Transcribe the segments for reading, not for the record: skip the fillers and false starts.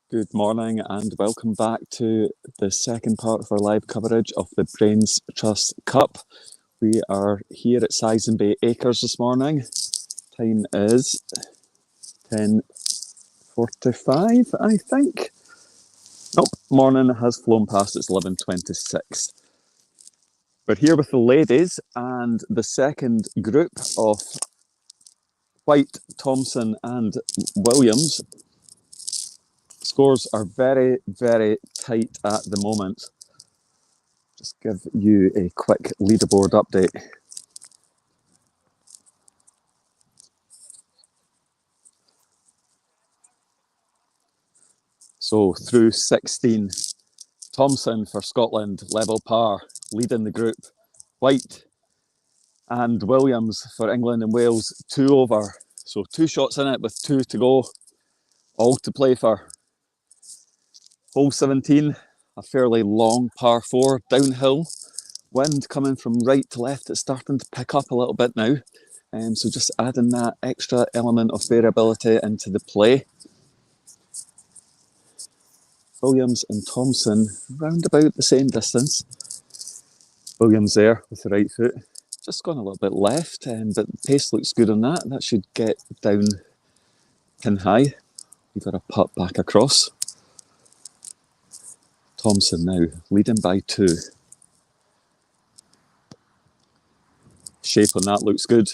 Good morning and welcome back to the second part of our live coverage of the Brainstrust Cup. We are here at Sizen Bay Acres this morning. Time is 10:45, I think. Nope, morning has flown past, it's 11:26. We're here with the ladies and the second group of White, Thompson and Williams. Scores are very, very tight at the moment. Just give you a quick leaderboard update. So through 16, Thompson for Scotland, level par, leading the group. White and Williams for England and Wales, 2 over. So 2 shots in it with 2 to go, all to play for. Hole 17, a fairly long par 4, downhill. Wind coming from right to left, it's starting to pick up a little bit now. So just adding that extra element of variability into the play. Williams and Thompson round about the same distance. Williams there with the right foot. Just gone a little bit left, but the pace looks good on that. That should get down pin high. We've got a putt back across. Thompson now leading by 2. Shape on that looks good.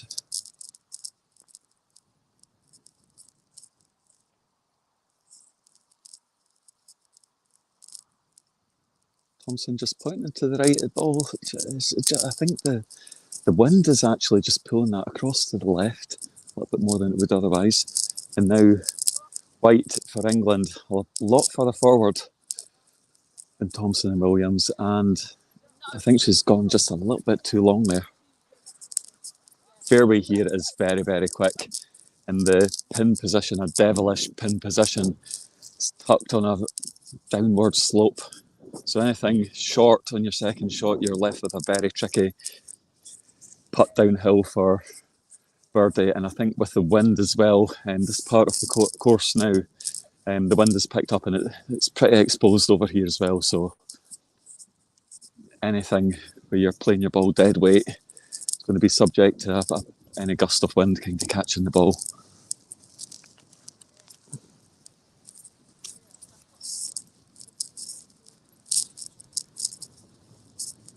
Thompson just pointing to the right of the ball. I think the wind is actually just pulling that across to the left a little bit more than it would otherwise. And now White for England, a lot further forward than Thompson and Williams. And I think she's gone just a little bit too long there. Fairway here is very, very quick. And the pin position, a devilish pin position, it's tucked on a downward slope. So anything short on your second shot, you're left with a very tricky putt downhill for birdie. And I think with the wind as well, and this part of the course now, the wind is picked up and it's pretty exposed over here as well. So anything where you're playing your ball dead weight is going to be subject to any gust of wind kind of catching the ball.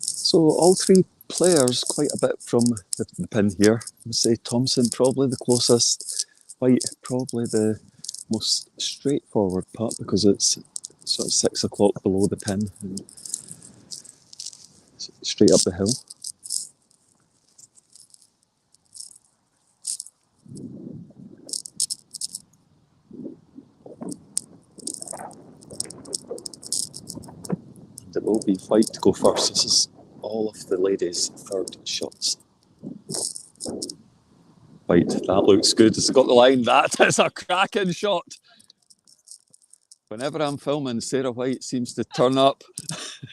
So all 3 players quite a bit from the pin here. I would say Thompson probably the closest, White probably the most straightforward putt because it's sort of 6 o'clock below the pin and straight up the hill. And it will be White to go first. This is all of the ladies' third shots. White, that looks good. It's got the line. That is a cracking shot. Whenever I'm filming, Sarah White seems to turn up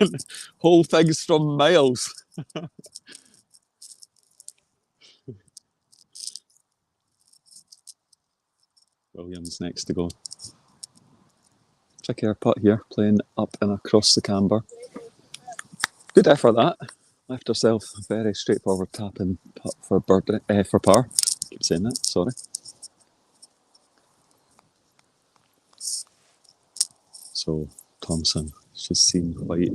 and hold things from miles. Williams next to go. Trickier putt here, playing up and across the camber. Good effort that. Left herself a very straightforward tap and putt for for par. Keep saying that, sorry. So Thompson, she's seen White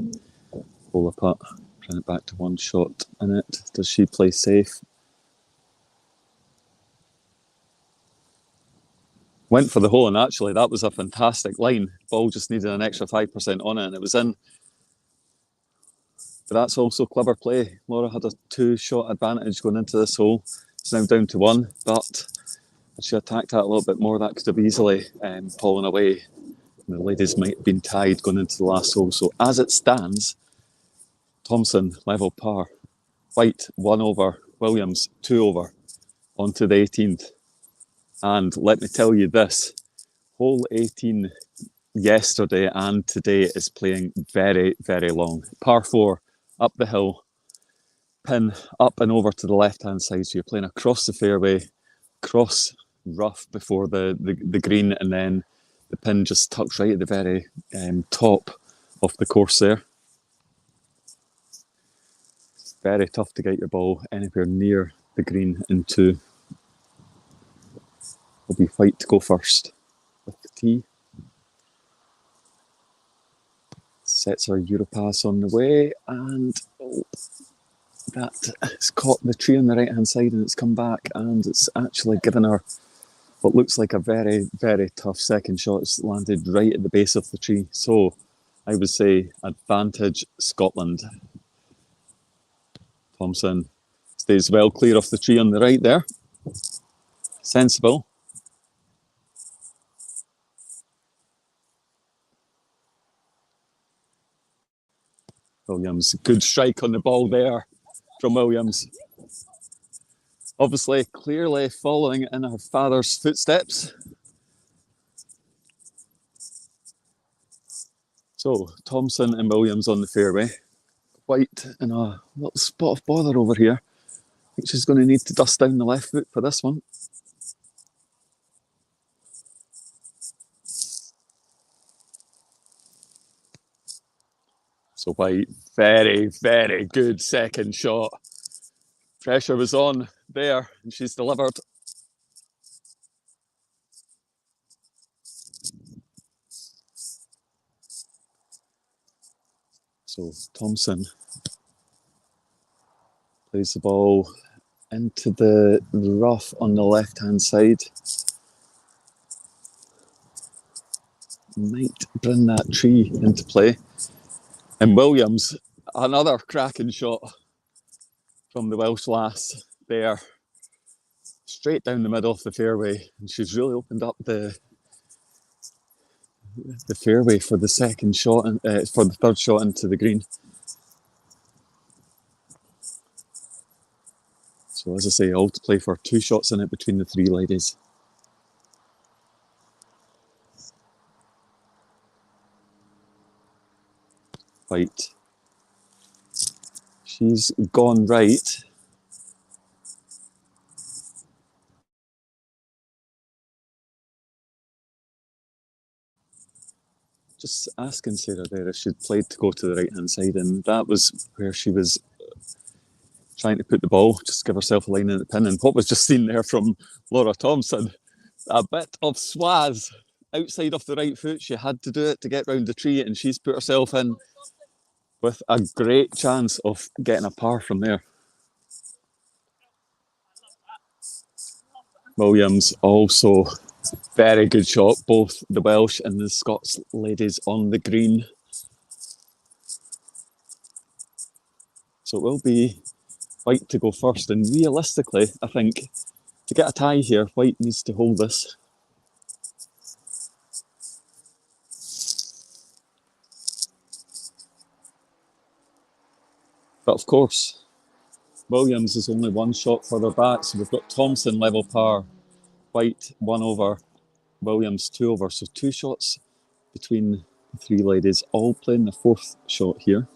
hole a putt, bring it back to 1 shot in it. Does she play safe? Went for the hole, and actually that was a fantastic line. Ball just needed an extra 5% on it, and it was in. But that's also clever play. Laura had a 2-shot advantage going into this hole. It's now down to 1, but if she attacked that a little bit more, that could have easily fallen away. And the ladies might have been tied going into the last hole. So as it stands, Thompson level par, White 1 over, Williams 2 over, onto the 18th. And let me tell you this, hole 18 yesterday and today is playing very, very long. Par 4, up the hill, pin up and over to the left-hand side. So you're playing across the fairway, cross rough before the green, and then The pin just tucks right at the very top of the course there. Very tough to get your ball anywhere near the green in two. It'll be White to go first with the tee. Sets her Europass on the way, and that has caught the tree on the right hand side, and it's come back, and it's actually given her what looks like a very, very tough second shot. It's landed right at the base of the tree. So I would say advantage Scotland. Thompson stays well clear of the tree on the right there. Sensible. Williams, good strike on the ball there from Williams. Obviously, clearly following in her father's footsteps. So, Thompson and Williams on the fairway. White in a little spot of bother over here. I think she's going to need to dust down the left foot for this one. So White, very, very good second shot. Pressure was on there, and she's delivered. So Thompson plays the ball into the rough on the left-hand side. Might bring that tree into play. And Williams, another cracking shot from the Welsh lass there. Straight down the middle of the fairway. And she's really opened up the fairway for the second shot, for the third shot into the green. So as I say, all to play for, 2 shots in it between the 3 ladies. White. She's gone right. Just asking Sarah there if she'd played to go to the right-hand side, and that was where she was trying to put the ball, just give herself a line in the pin. And what was just seen there from Laura Thompson, a bit of swaz outside of the right foot. She had to do it to get round the tree, and she's put herself in with a great chance of getting a par from there. Williams also very good shot, both the Welsh and the Scots ladies on the green. So it will be White to go first, and realistically, I think to get a tie here, White needs to hold this. But of course, Williams is only 1 shot further back, so we've got Thompson level par, White 1 over, Williams 2 over, so 2 shots between the 3 ladies, all playing the 4th shot here.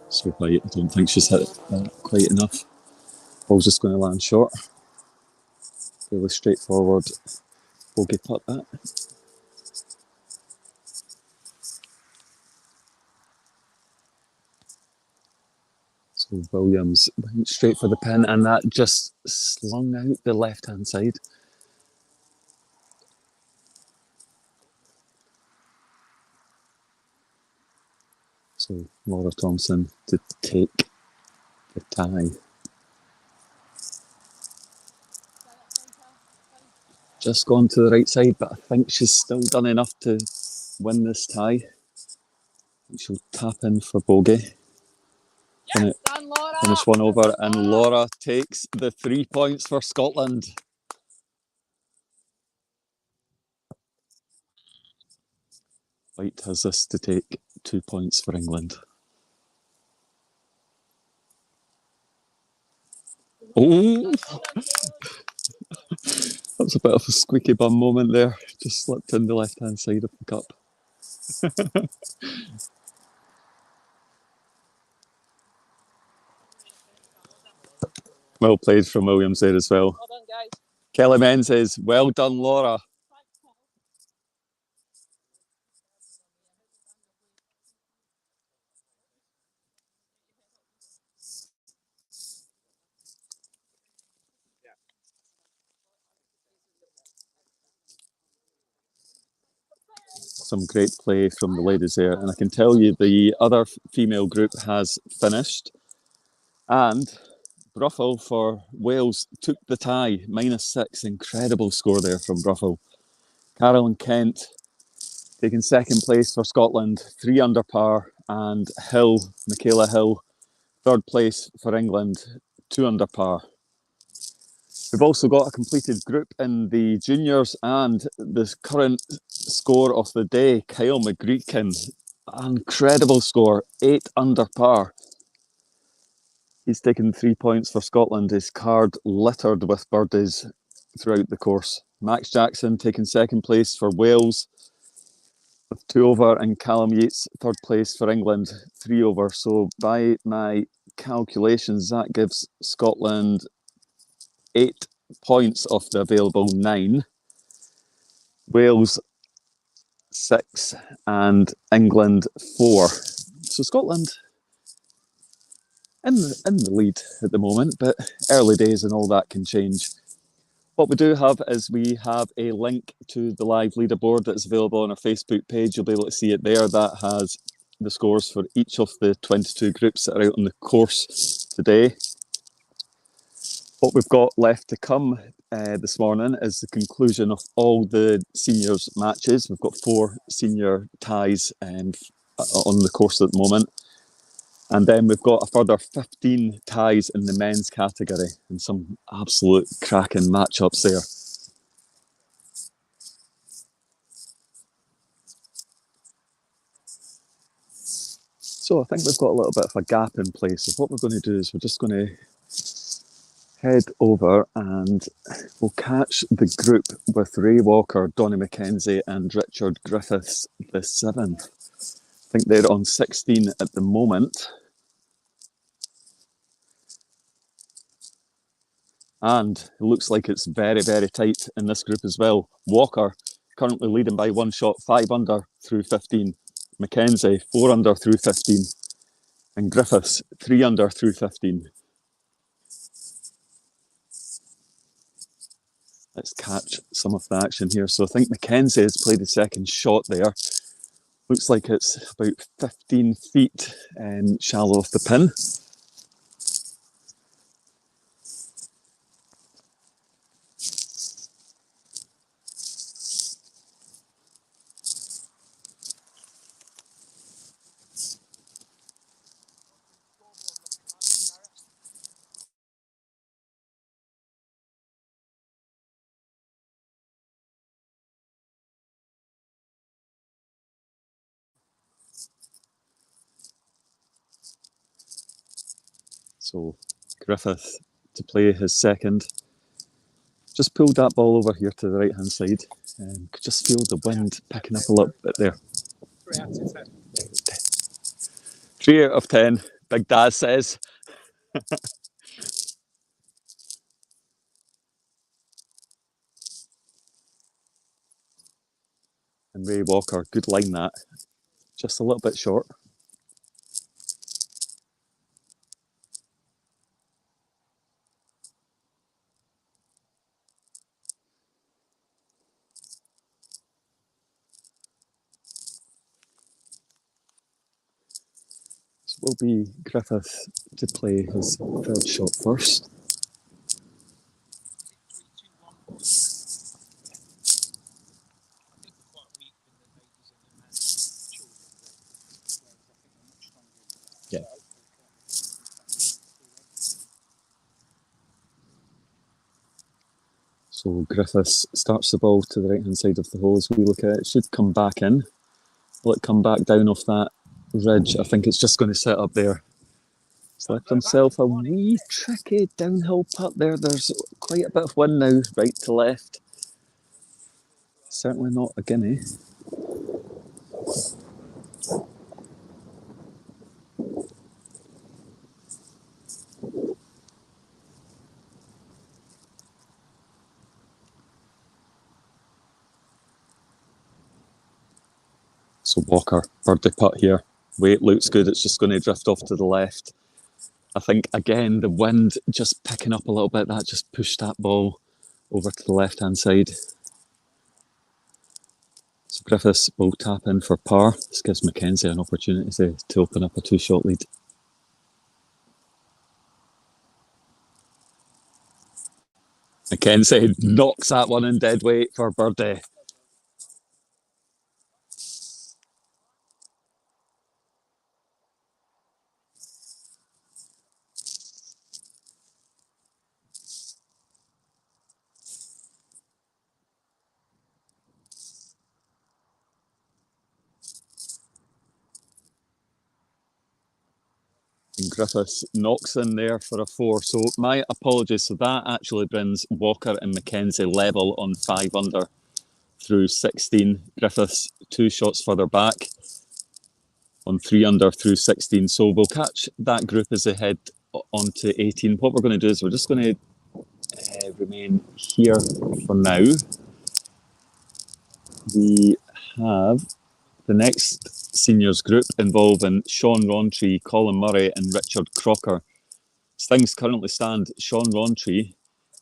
So White, I don't think she's hit it quite enough. Ball's just going to land short. Fairly straightforward bogey putt that. So Williams went straight for the pin, and that just slung out the left-hand side. So Laura Thompson to take the tie. Just gone to the right side, but I think she's still done enough to win this tie. She'll tap in for bogey. Yes, done, Laura. Finish 1 over, and Laura takes the 3 points for Scotland. White has this to take 2 points for England. Oh! That was a bit of a squeaky bum moment there. Just slipped in the left-hand side of the cup. Well played from Williams there as well. Well done, guys. Kelly Men says, well done, Laura. Some great play from the ladies there. And I can tell you the other female group has finished. And Bruffel for Wales took the tie, -6. Incredible score there from Bruffel. Carolyn Kent taking second place for Scotland, 3 under par. And Hill, Michaela Hill, third place for England, 2 under par. We've also got a completed group in the juniors, and the current score of the day, Kyle McGreekin, incredible score, 8 under par. He's taken 3 points for Scotland, his card littered with birdies throughout the course. Max Jackson taking second place for Wales with 2 over, and Callum Yates third place for England, 3 over. So by my calculations, that gives Scotland 8 points of the available 9. Wales 6 and England 4. So Scotland in the lead at the moment, but early days and all that can change. What we do have is we have a link to the live leaderboard that's available on our Facebook page. You'll be able to see it there. That has the scores for each of the 22 groups that are out on the course today. What we've got left to come this morning is the conclusion of all the seniors matches. We've got 4 senior ties on the course at the moment. And then we've got a further 15 ties in the men's category and some absolute cracking matchups there. So I think we've got a little bit of a gap in place. So what we're going to do is we're just going to head over and we'll catch the group with Ray Walker, Donny McKenzie and Richard Griffiths the 7th. I think they're on 16 at the moment. And it looks like it's very, very tight in this group as well. Walker currently leading by 1 shot, 5 under through 15. McKenzie 4 under through 15. And Griffiths 3 under through 15. Let's catch some of the action here. So I think McKenzie has played the second shot there. Looks like it's about 15 feet shallow off the pin. So Griffith to play his second. Just pulled that ball over here to the right hand side. Could just feel the wind picking up a little bit there. 3 out of 10, Big Dad says. And Ray Walker, good line that. Just a little bit short. So it will be Griffith to play his third shot first. Yeah. So Griffiths starts the ball to the right hand side of the hole as we look at it. It should come back in. Will it come back down off that ridge? I think it's just going to set up there. He's left himself a wee tricky downhill putt there. There's quite a bit of wind now, right to left. Certainly not a guinea. So Walker, birdie putt here. Weight looks good. It's just going to drift off to the left. I think, again, the wind just picking up a little bit. That just pushed that ball over to the left-hand side. So Griffiths will tap in for par. This gives Mackenzie an opportunity to open up a 2-shot lead. Mackenzie knocks that one in dead weight for birdie. And Griffiths knocks in there for a 4. So my apologies. So that actually brings Walker and Mackenzie level on 5 under through 16. Griffiths 2 shots further back on 3 under through 16. So we'll catch that group as they head on to 18. What we're going to do is we're just going to remain here for now. We have the next seniors group involving Sean Rowntree, Colin Murray and Richard Crocker. As things currently stand, Sean Rowntree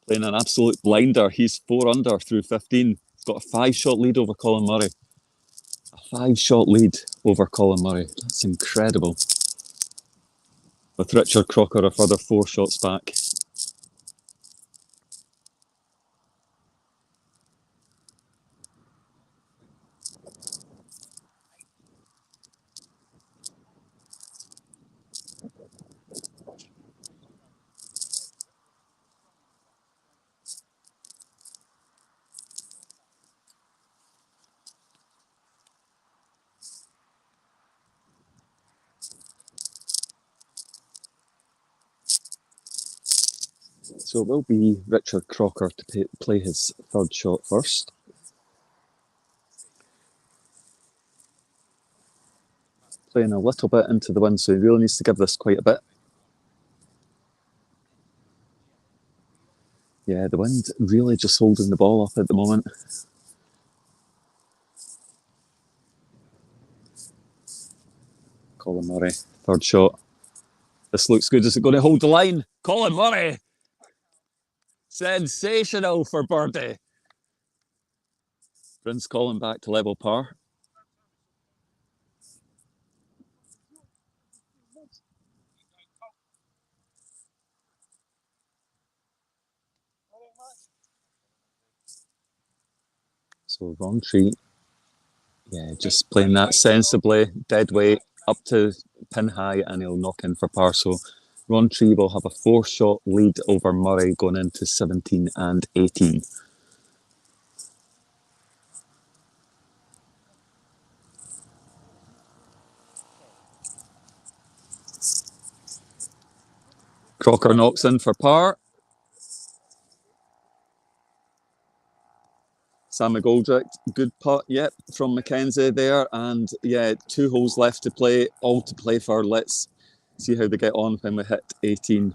playing an absolute blinder. He's 4 under through 15. He's got a 5-shot lead over Colin Murray. A 5-shot lead over Colin Murray. That's incredible. With Richard Crocker a further 4 shots back. So it will be Richard Crocker to play his 3rd shot first. Playing a little bit into the wind, so he really needs to give this quite a bit. Yeah, the wind really just holding the ball up at the moment. Colin Murray, 3rd shot. This looks good. Is it going to hold the line? Colin Murray! Sensational for birdie. Brings Colin back to level par. So Rowntree, yeah, just playing that sensibly, dead weight, up to pin high, and he'll knock in for par. So Rowntree will have a 4-shot lead over Murray going into 17 and 18. Crocker knocks in for par. Sam McGoldrick, good putt, yep, from Mackenzie there. And yeah, 2 holes left to play, all to play for. Let's see how they get on when we hit 18.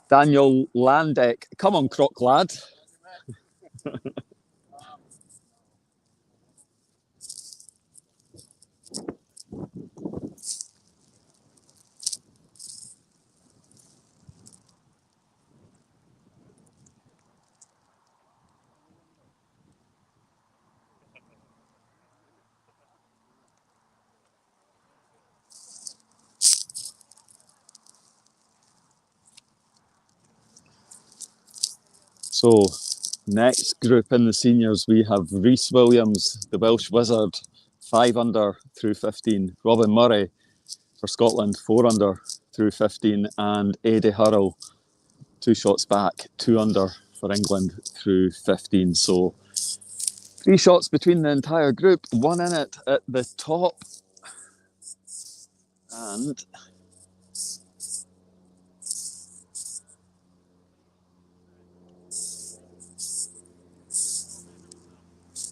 Daniel Landek, come on, Croc lad. So, next group in the seniors, we have Rhys Williams, the Welsh wizard, 5 under through 15. Robin Murray for Scotland, 4 under through 15. And Eddie Hurrell, 2 shots back, 2 under for England through 15. So 3 shots between the entire group, 1 in it at the top. And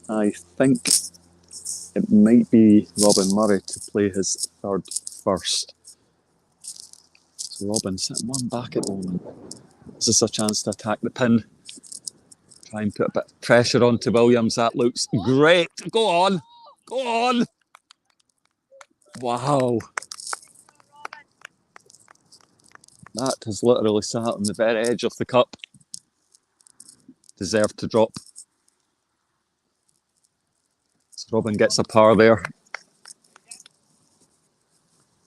I think it might be Robin Murray to play his 3rd first. So Robin sitting 1 back at the moment. This is a chance to attack the pin. Try and put a bit of pressure onto Williams. That looks great. Go on. Go on! Wow. That has literally sat on the very edge of the cup. Deserved to drop. So Robin gets a par there.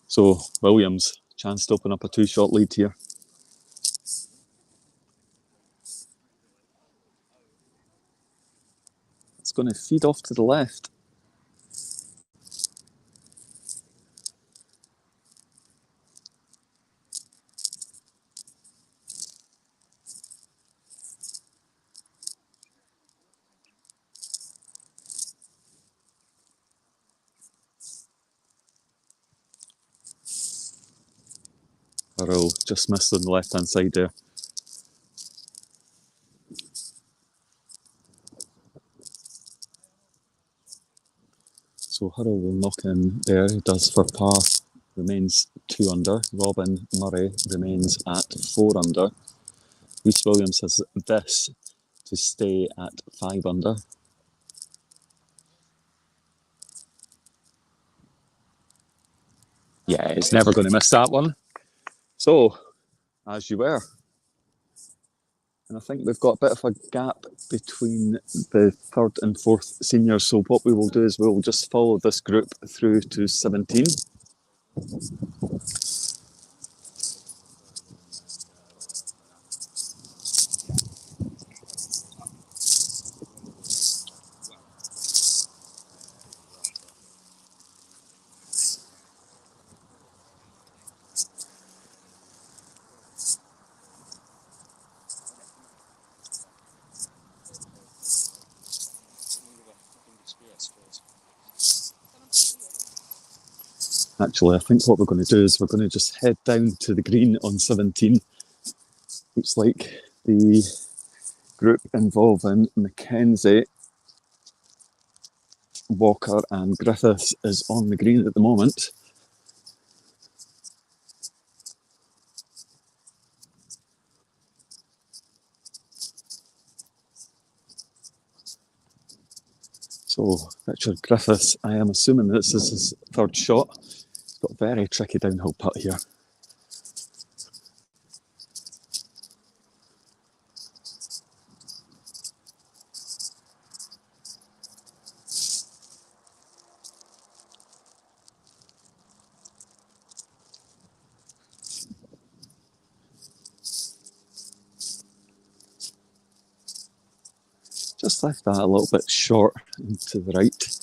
So Williams, chance to open up a 2-shot lead here. It's going to feed off to the left. Hurrell just missed on the left-hand side there. So Hurrell will knock in there. He does for par. Remains 2 under. Robin Murray remains at 4 under. Reece Williams has this to stay at 5 under. Yeah, he's never going to miss that one. So, as you were. And I think we've got a bit of a gap between the 3rd and 4th seniors. So what we will do is we'll just follow this group through to 17. Actually, I think what we're going to do is we're going to just head down to the green on 17. Looks like the group involving Mackenzie, Walker and Griffiths is on the green at the moment. So Richard Griffiths, I am assuming this is his 3rd shot. He's got a very tricky downhill putt here. Just left that a little bit short and to the right.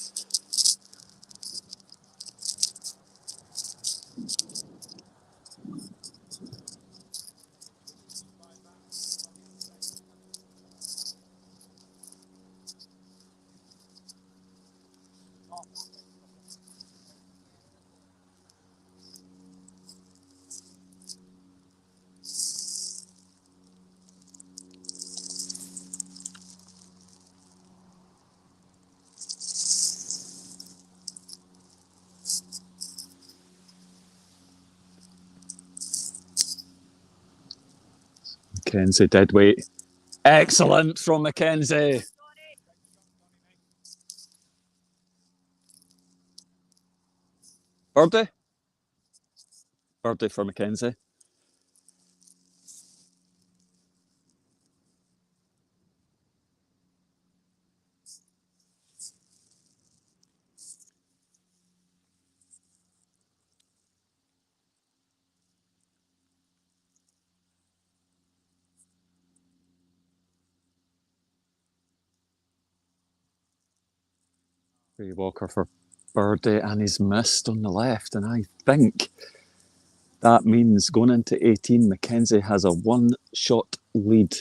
Mackenzie dead weight. Excellent from Mackenzie. Birdie? Birdie for Mackenzie. Ray Walker for birdie, and he's missed on the left. And I think that means going into 18, Mackenzie has a 1-shot lead.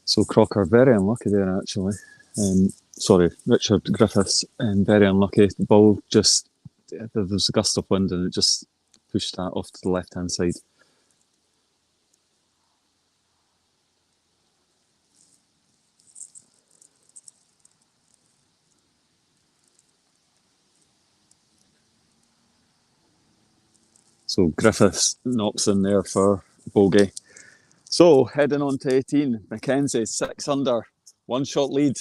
So Crocker very unlucky there actually. Sorry, Richard Griffiths very unlucky. The ball just, there was a gust of wind and it just pushed that off to the left hand side. So Griffiths knocks in there for bogey. So heading on to 18, Mackenzie 6 under, 1 shot lead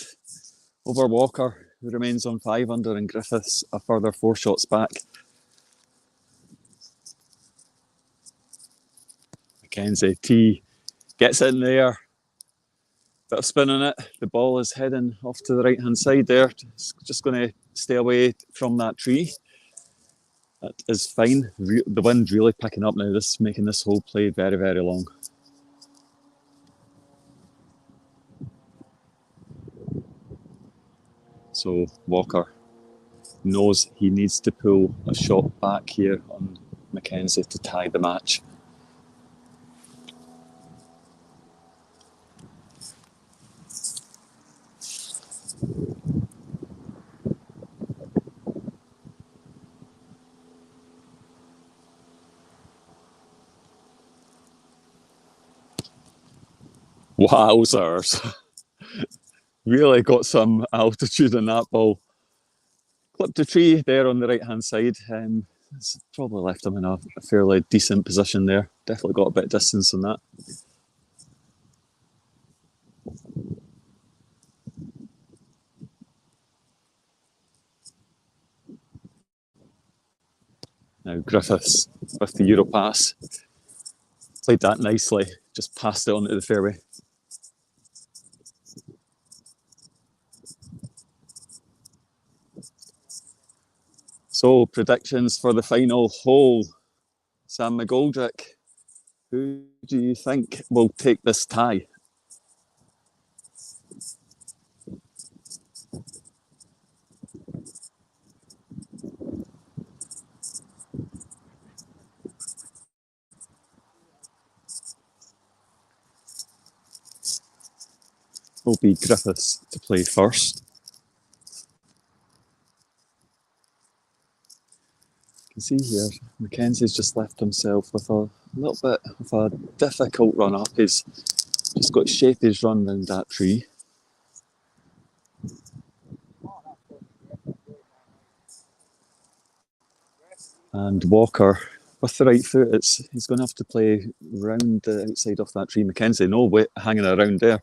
over Walker, who remains on 5 under, and Griffiths a further 4 shots back. Mackenzie T gets in there, bit of spin on it. The ball is heading off to the right hand side there. It's just going to stay away from that tree. That is fine. The wind really picking up now. This is making this whole play very, very long. So Walker knows he needs to pull a shot back here on Mackenzie to tie the match. Wowzers. Really got some altitude in that ball. Clipped a tree there on the right hand side. It's probably left him in a fairly decent position there. Definitely got a bit of distance on that. Now Griffiths with the Euro pass. Played that nicely, just passed it onto the fairway. So predictions for the final hole. Sam McGoldrick, who do you think will take this tie? Will be Griffiths to play first. You can see here, Mackenzie's just left himself with a little bit of a difficult run up. He's just got to shape his run around that tree. And Walker, with the right foot, he's going to have to play round the outside of that tree. Mackenzie, no way hanging around there.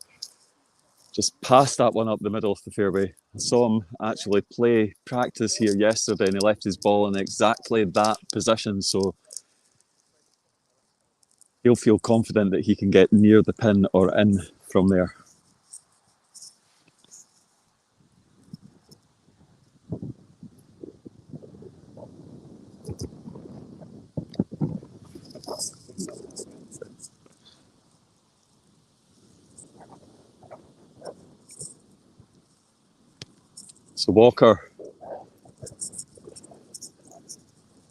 Just passed that one up the middle of the fairway. I saw him actually play practice here yesterday and he left his ball in exactly that position. So he'll feel confident that he can get near the pin or in from there. So Walker,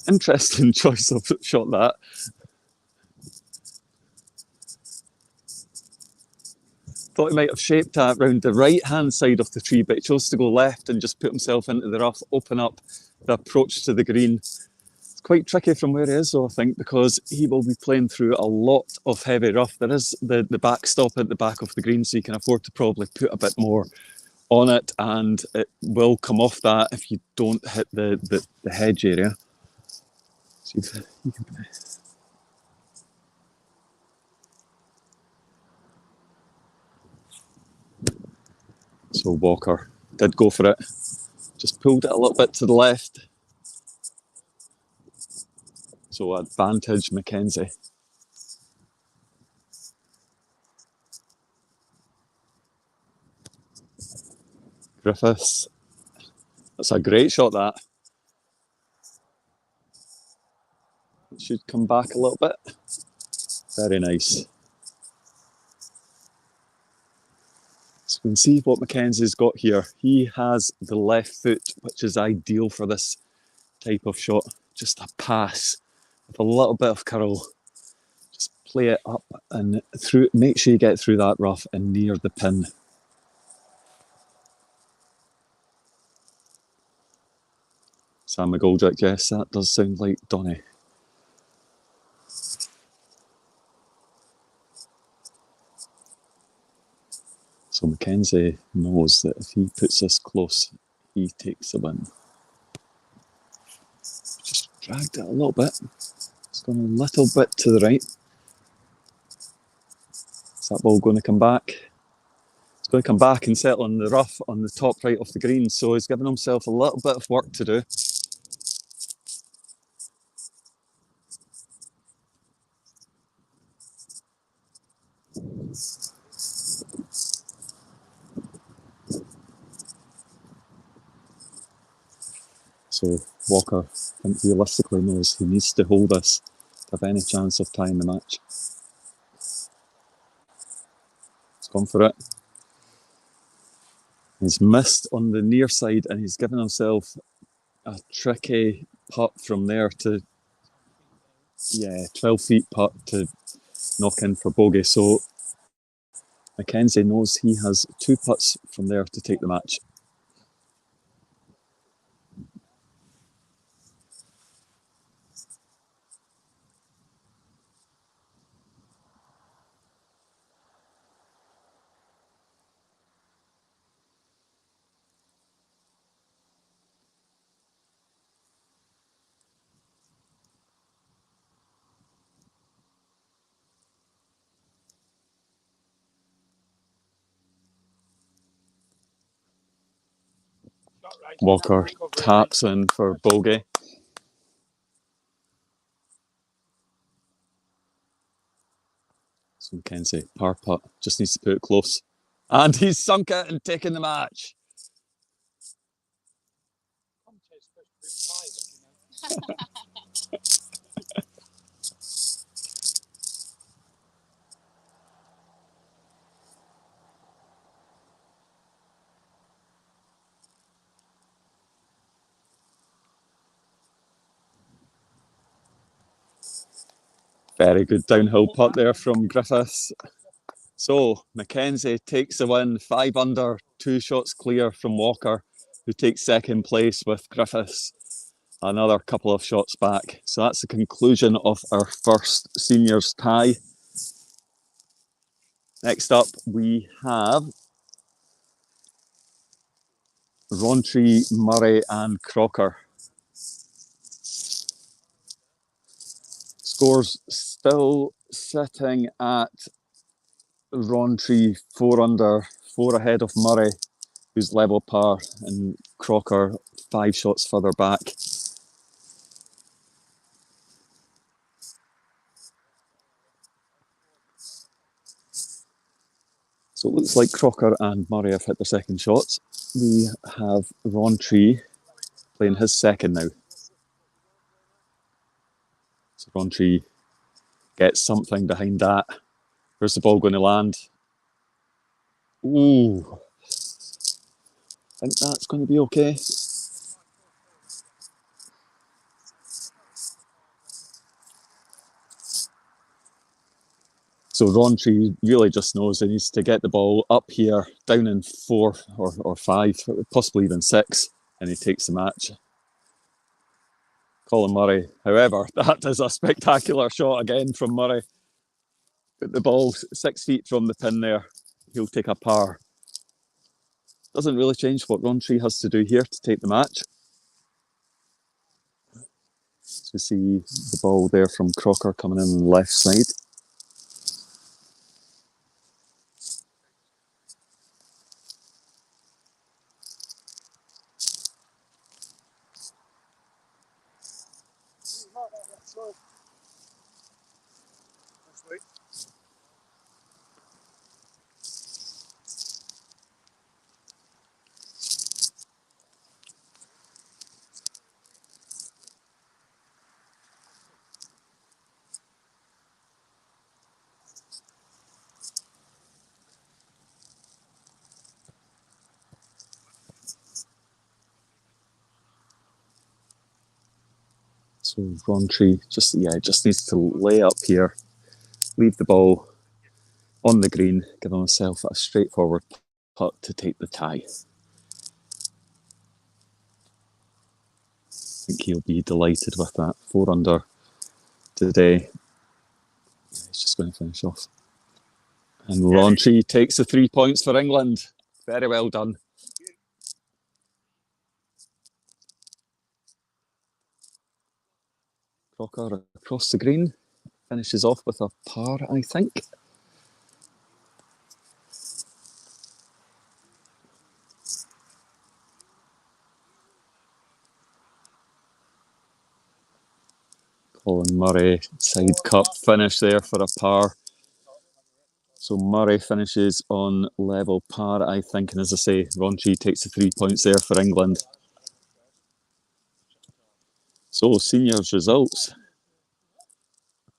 interesting choice of shot that. Thought he might have shaped that round the right-hand side of the tree, but he chose to go left and just put himself into the rough, open up the approach to the green. It's quite tricky from where he is, though, I think, because he will be playing through a lot of heavy rough. There is the backstop at the back of the green, so you can afford to probably put a bit more on it, and it will come off that if you don't hit the hedge area. So you can So Walker did go for it, just pulled it a little bit to the left. So advantage Mackenzie. Griffiths, that's a great shot that. It should come back a little bit. Very nice. So we can see what Mackenzie's got here. He has the left foot, which is ideal for this type of shot. Just a pass with a little bit of curl. Just play it up and through. Make sure you get through that rough and near the pin. Sam McGoldrick, yes, that does sound like Donny. So Mackenzie knows that if he puts this close, he takes the win. Just dragged it a little bit. It's gone a little bit to the right. Is that ball going to come back? It's going to come back and settle in the rough on the top right of the green. So he's given himself a little bit of work to do. So Walker, I think realistically knows he needs to hold this to have any chance of tying the match. He's gone for it. He's missed on the near side and he's given himself a tricky putt from there to, 12 feet putt to knock in for bogey. So Mackenzie knows he has 2 putts from there to take the match. Walker taps in for bogey. So Mackenzie, par putt, just needs to put it close. And he's sunk it and taken the match. Very good downhill putt there from Griffiths. So Mackenzie takes the win, 5 under, 2 shots clear from Walker, who takes second place with Griffiths another couple of shots back. So that's the conclusion of our first seniors tie. Next up, we have Rowntree, Murray and Crocker. Scores still sitting at Rowntree 4 under, 4 ahead of Murray, who's level par, and Crocker 5 shots further back. So it looks like Crocker and Murray have hit their second shots. We have Rowntree playing his second now. So Rowntree gets something behind that. Where's the ball going to land? Ooh. I think that's going to be okay. So Rowntree really just knows he needs to get the ball up here, down in 4 or 5, possibly even 6, and he takes the match. Colin Murray, however, that is a spectacular shot again from Murray. The ball 6 feet from the pin there. He'll take a par. Doesn't really change what Rowntree has to do here to take the match. So we see the ball there from Crocker coming in on the left side. So Rowntree just needs to lay up here leave the ball on the green, giving himself a straightforward putt to take the tie. I think he'll be delighted with that. 4 under today. He's just going to finish off. And Rowntree takes the 3 points for England. Very well done. Crocker across the green. Finishes off with a par, I think. Colin Murray, side cup finish there for a par. So Murray finishes on level par, I think. And as I say, Rowntree takes the 3 points there for England. So seniors results.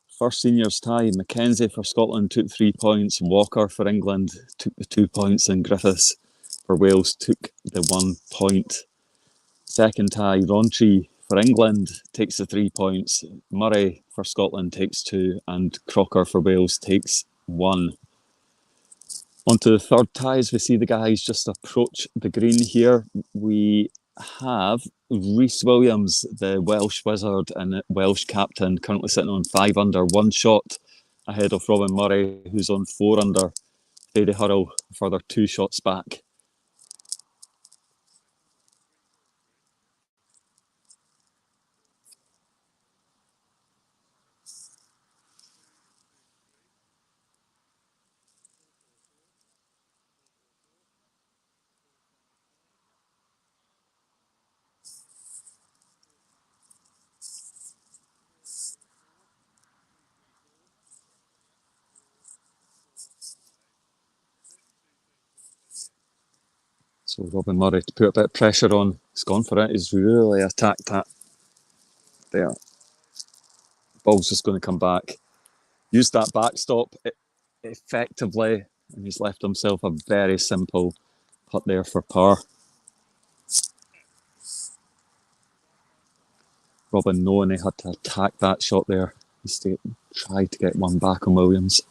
First seniors tie, Mackenzie for Scotland took 3 points, Walker for England took the 2 points, and Griffiths for Wales took the 1 point. Second tie, Rowntree for England takes the 3 points, Murray for Scotland takes 2, and Crocker for Wales takes 1. On to the third ties, we see the guys just approach the green here. We have Rhys Williams, the Welsh wizard and Welsh captain, currently sitting on 5 under, 1 shot ahead of Robin Murray, who's on 4 under. Eddie Hurrell, further 2 shots back. So Robin Murray to put a bit of pressure on. He's gone for it. He's really attacked that there. Ball's just going to come back. Used that backstop effectively, and he's left himself a very simple putt there for par. Robin knowing he had to attack that shot there. He's tried to get one back on Williams.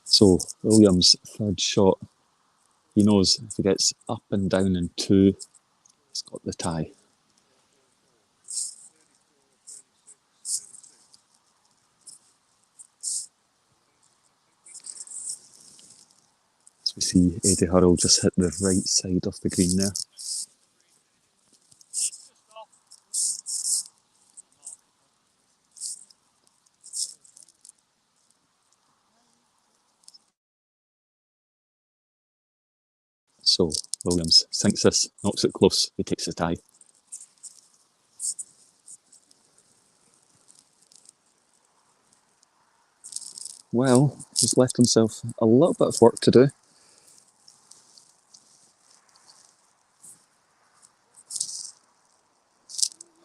So Williams' third shot, he knows if he gets up and down in 2, he's got the tie. As we see Eddie Hurrell just hit the right side of the green there. So Williams sinks this, knocks it close, he takes the tie. Well, he's left himself a little bit of work to do.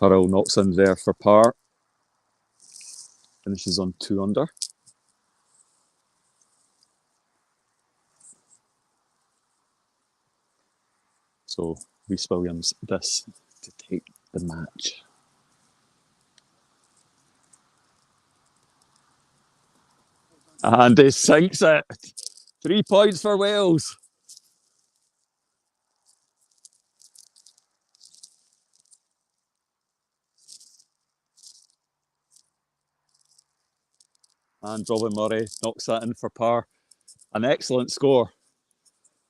Hurrell knocks in there for par. Finishes on 2 under. So Rhys Williams this to take the match. And he sinks it. 3 points for Wales. And Robin Murray knocks that in for par. An excellent score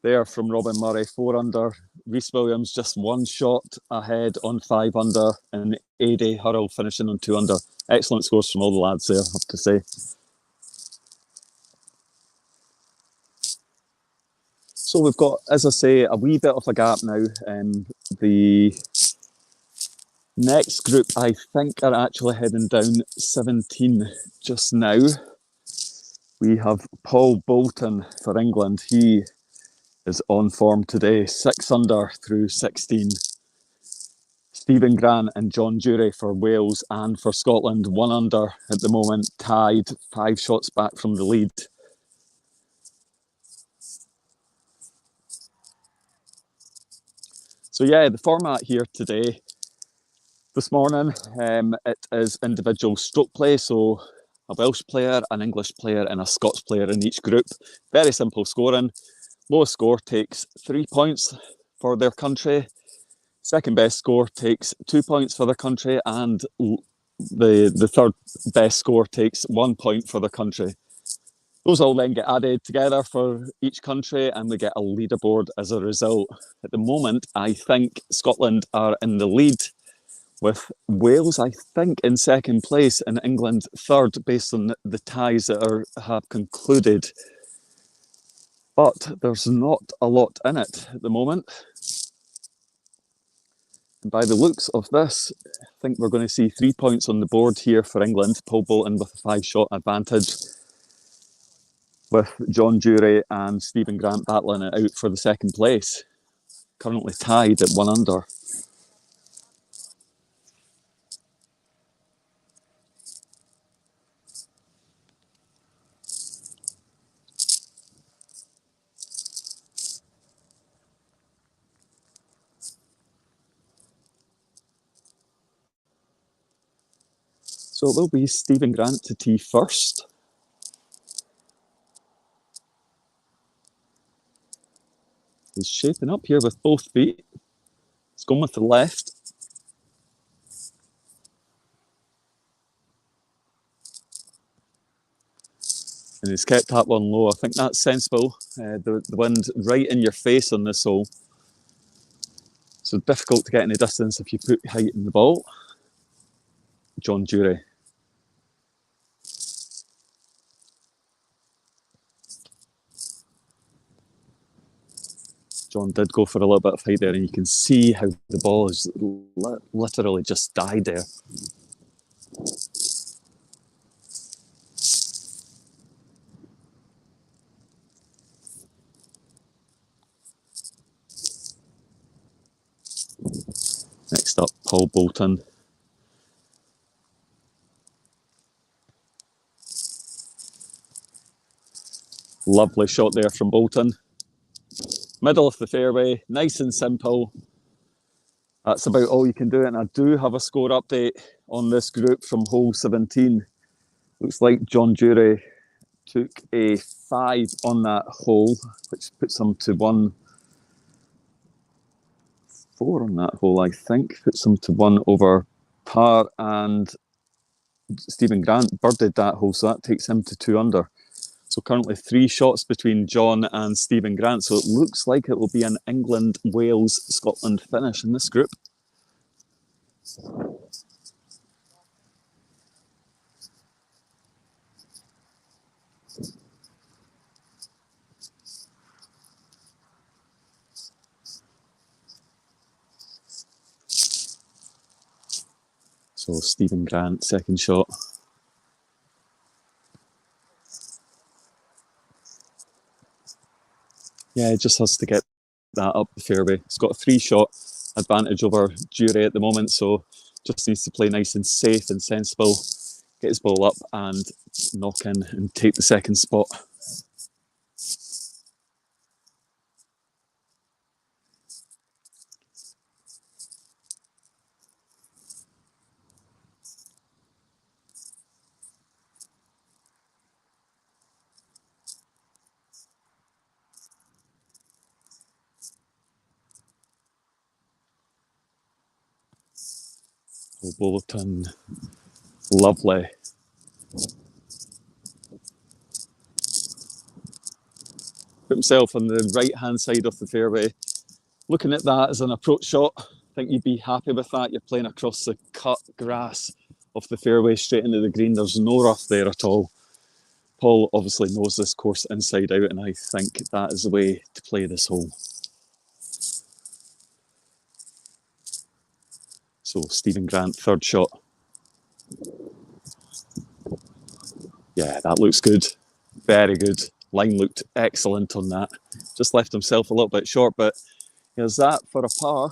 there from Robin Murray, 4 under. Rhys Williams just 1 shot ahead on 5 under, and Eddie Hurrell finishing on 2 under. Excellent scores from all the lads there, I have to say. So we've got, as I say, a wee bit of a gap now. The next group, I think, are actually heading down 17 just now. We have Paul Bolton for England. He is on form today, 6 under through 16. Stephen Grant and John Dury for Wales and for Scotland, 1 under at the moment, tied, 5 shots back from the lead. So yeah, the format here today, this morning. It is individual stroke play, so a Welsh player, an English player, and a Scots player in each group. Very simple scoring. Lowest score takes 3 points for their country. Second best score takes 2 points for their country, and the third best score takes 1 point for the country. Those all then get added together for each country, and we get a leaderboard as a result. At the moment, I think Scotland are in the lead, with Wales, I think, in second place and England third, based on the ties that have concluded. But there's not a lot in it at the moment. And by the looks of this, I think we're going to see 3 points on the board here for England. Paul Bolton with a 5-shot advantage, with John Jury and Stephen Grant battling it out for the second place. Currently tied at 1 under. So it will be Stephen Grant to tee first. He's shaping up here with both feet. He's going with the left. And he's kept that one low. I think that's sensible. The wind right in your face on this hole. So difficult to get any distance if you put height in the ball. John Jury. John did go for a little bit of height there, and you can see how the ball has literally just died there. Next up, Paul Bolton. Lovely shot there from Bolton. Middle of the fairway, nice and simple. That's about all you can do. And I do have a score update on this group from hole 17. Looks like John Jury took a 5 on that hole, which puts him to 1-4 on that hole, I think. Puts him to 1 over par, and Stephen Grant birdied that hole, so that takes him to 2 under. So currently 3 shots between John and Stephen Grant. So it looks like it will be an England, Wales, Scotland finish in this group. So Stephen Grant, second shot. Yeah, it just has to get that up the fairway. He's got a 3-shot advantage over Jury at the moment, so just needs to play nice and safe and sensible, get his ball up and knock in and take the second spot. Bolton, lovely. Put himself on the right-hand side of the fairway. Looking at that as an approach shot, I think you'd be happy with that. You're playing across the cut grass of the fairway straight into the green. There's no rough there at all. Paul obviously knows this course inside out, and I think that is the way to play this hole. So Stephen Grant, third shot. Yeah, that looks good. Very good. Line looked excellent on that. Just left himself a little bit short, but here's that for a par.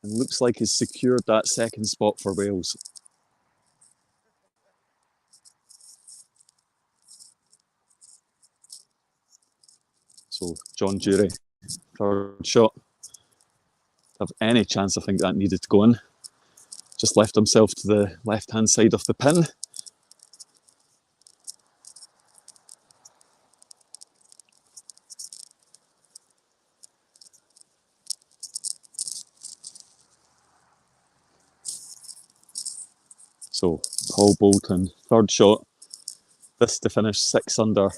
And looks like he's secured that second spot for Wales. So John Jury, third shot. have any chance, I think that needed to go in. Just left himself to the left-hand side of the pin. So Paul Bolton, third shot. This to finish 6 under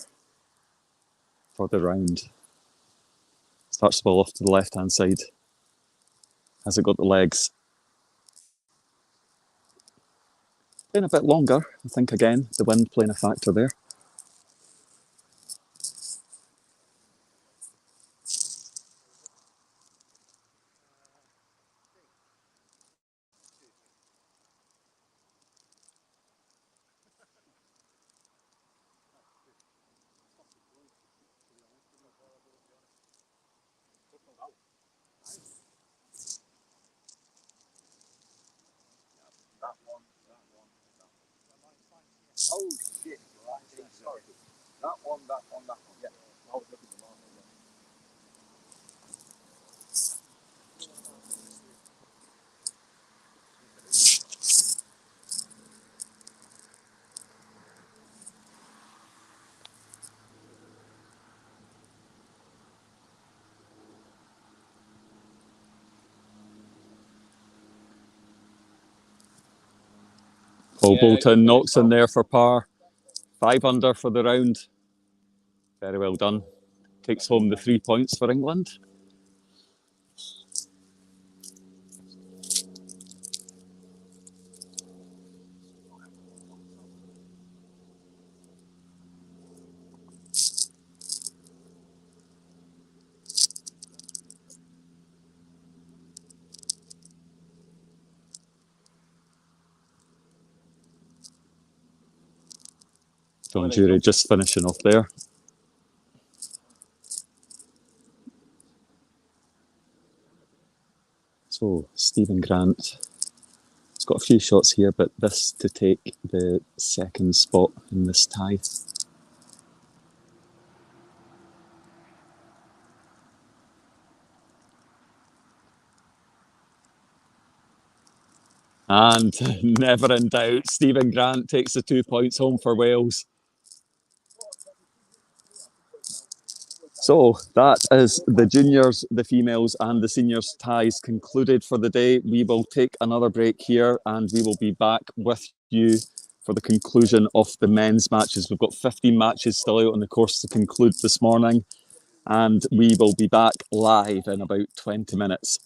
for the round. Starts the ball off to the left-hand side. Has it got the legs? Been a bit longer, I think, again, the wind playing a factor there. Oh shit, sorry. That one, yeah. I was looking at the line. Paul Bolton knocks in there for par. 5 under for the round. Very well done. Takes home the 3 points for England. John Jury just finishing off there. So Stephen Grant has got a few shots here, but this to take the second spot in this tie. And never in doubt, Stephen Grant takes the 2 points home for Wales. So that is the juniors, the females and the seniors ties concluded for the day. We will take another break here and we will be back with you for the conclusion of the men's matches. We've got 15 matches still out on the course to conclude this morning and we will be back live in about 20 minutes.